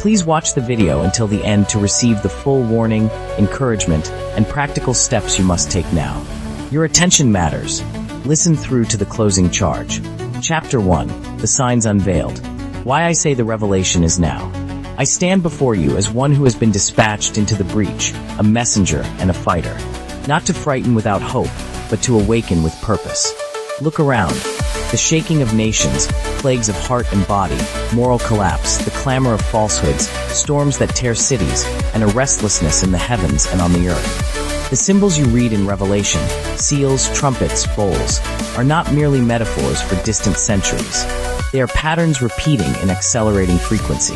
Please watch the video until the end to receive the full warning, encouragement, and practical steps you must take now. Your attention matters. Listen through to the closing charge. Chapter 1. The Signs Unveiled. Why I say the revelation is now. I stand before you as one who has been dispatched into the breach, a messenger and a fighter. Not to frighten without hope, but to awaken with purpose. Look around. The shaking of nations, plagues of heart and body, moral collapse, the clamor of falsehoods, storms that tear cities, and a restlessness in the heavens and on the earth. The symbols you read in Revelation, seals, trumpets, bowls, are not merely metaphors for distant centuries. They are patterns repeating in accelerating frequency.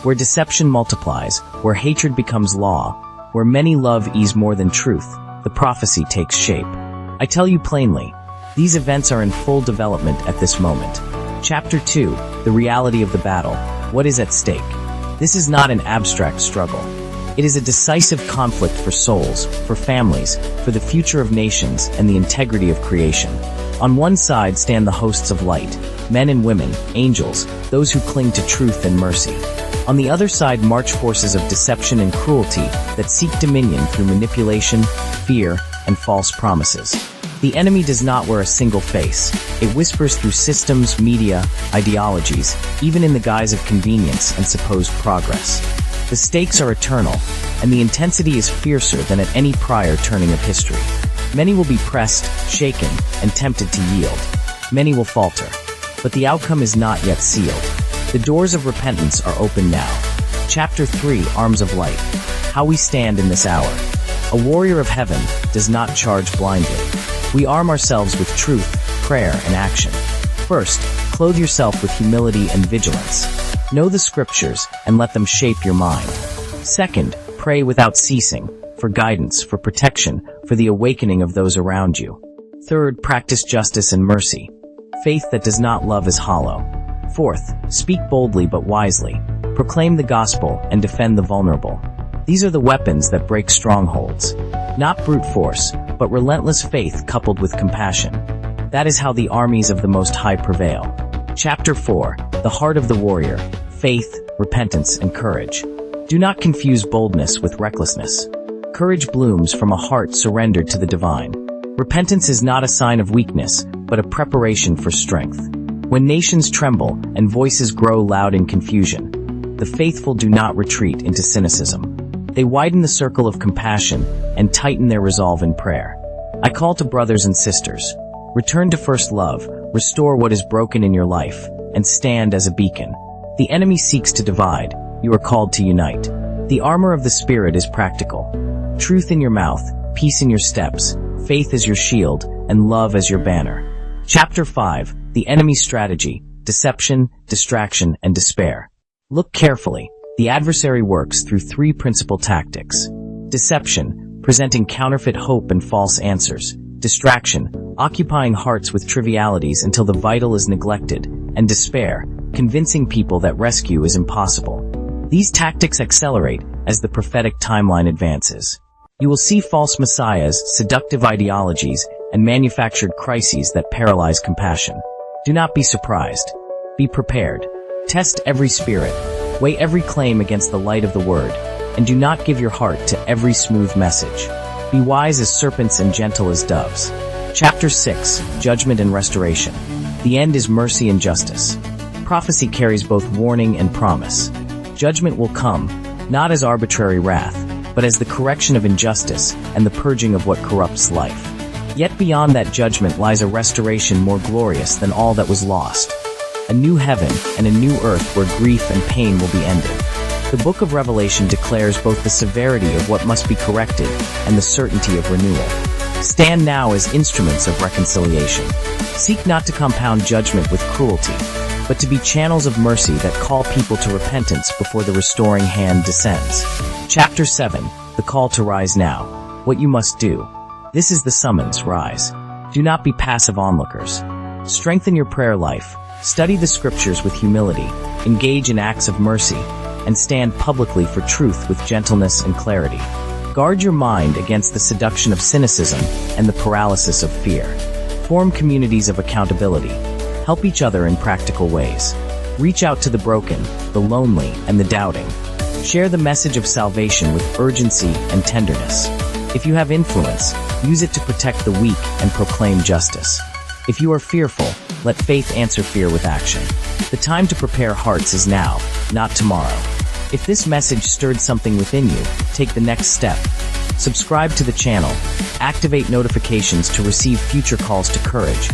Where deception multiplies, where hatred becomes law, where many love ease more than truth, the prophecy takes shape. I tell you plainly, these events are in full development at this moment. Chapter 2. The Reality of the Battle. What is at stake? This is not an abstract struggle. It is a decisive conflict for souls, for families, for the future of nations, and the integrity of creation. On one side stand the hosts of light, men and women, angels, those who cling to truth and mercy. On the other side march forces of deception and cruelty that seek dominion through manipulation, fear, and false promises. The enemy does not wear a single face. It whispers through systems, media, ideologies, even in the guise of convenience and supposed progress. The stakes are eternal, and the intensity is fiercer than at any prior turning of history. Many will be pressed, shaken, and tempted to yield. Many will falter. But the outcome is not yet sealed. The doors of repentance are open now. Chapter 3. Arms of Light. How we stand in this hour. A warrior of heaven does not charge blindly. We arm ourselves with truth, prayer, and action. First, clothe yourself with humility and vigilance. Know the scriptures and let them shape your mind. Second, pray without ceasing, for guidance, for protection, for the awakening of those around you. Third, practice justice and mercy. Faith that does not love is hollow. Fourth, speak boldly but wisely. Proclaim the gospel and defend the vulnerable. These are the weapons that break strongholds. Not brute force, but relentless faith coupled with compassion. That is how the armies of the Most High prevail. Chapter 4. The Heart of the Warrior. Faith, repentance, and courage. Do not confuse boldness with recklessness. Courage blooms from a heart surrendered to the divine. Repentance is not a sign of weakness, but a preparation for strength. When nations tremble and voices grow loud in confusion, the faithful do not retreat into cynicism. They widen the circle of compassion and tighten their resolve in prayer. I call to brothers and sisters. Return to first love, restore what is broken in your life, and stand as a beacon. The enemy seeks to divide. You are called to unite. The armor of the Spirit is practical. Truth in your mouth, peace in your steps, faith as your shield, and love as your banner. Chapter 5. The Enemy's Strategy. Deception, Distraction, and Despair. Look carefully. The adversary works through three principal tactics. Deception, presenting counterfeit hope and false answers. Distraction, occupying hearts with trivialities until the vital is neglected. And despair, convincing people that rescue is impossible. These tactics accelerate as the prophetic timeline advances. You will see false messiahs, seductive ideologies, and manufactured crises that paralyze compassion. Do not be surprised. Be prepared. Test every spirit. Weigh every claim against the light of the word, and do not give your heart to every smooth message. Be wise as serpents and gentle as doves. Chapter 6. Judgment and Restoration. The end is mercy and justice. Prophecy carries both warning and promise. Judgment will come, not as arbitrary wrath, but as the correction of injustice and the purging of what corrupts life. Yet beyond that judgment lies a restoration more glorious than all that was lost. A new heaven and a new earth where grief and pain will be ended. The book of Revelation declares both the severity of what must be corrected and the certainty of renewal. Stand now as instruments of reconciliation. Seek not to compound judgment with cruelty, but to be channels of mercy that call people to repentance before the restoring hand descends. Chapter 7. The Call to Rise Now. What you must do. This is the summons, rise. Do not be passive onlookers. Strengthen your prayer life. Study the scriptures with humility, engage in acts of mercy, and stand publicly for truth with gentleness and clarity. Guard your mind against the seduction of cynicism and the paralysis of fear. Form communities of accountability. Help each other in practical ways. Reach out to the broken, the lonely, and the doubting. Share the message of salvation with urgency and tenderness. If you have influence, use it to protect the weak and proclaim justice. If you are fearful, let faith answer fear with action. The time to prepare hearts is now, not tomorrow. If this message stirred something within you, take the next step. Subscribe to the channel. Activate notifications to receive future calls to courage.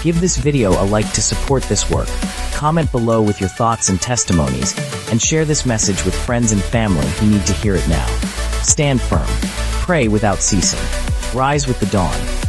Give this video a like to support this work. Comment below with your thoughts and testimonies, and share this message with friends and family who need to hear it now. Stand firm. Pray without ceasing. Rise with the dawn.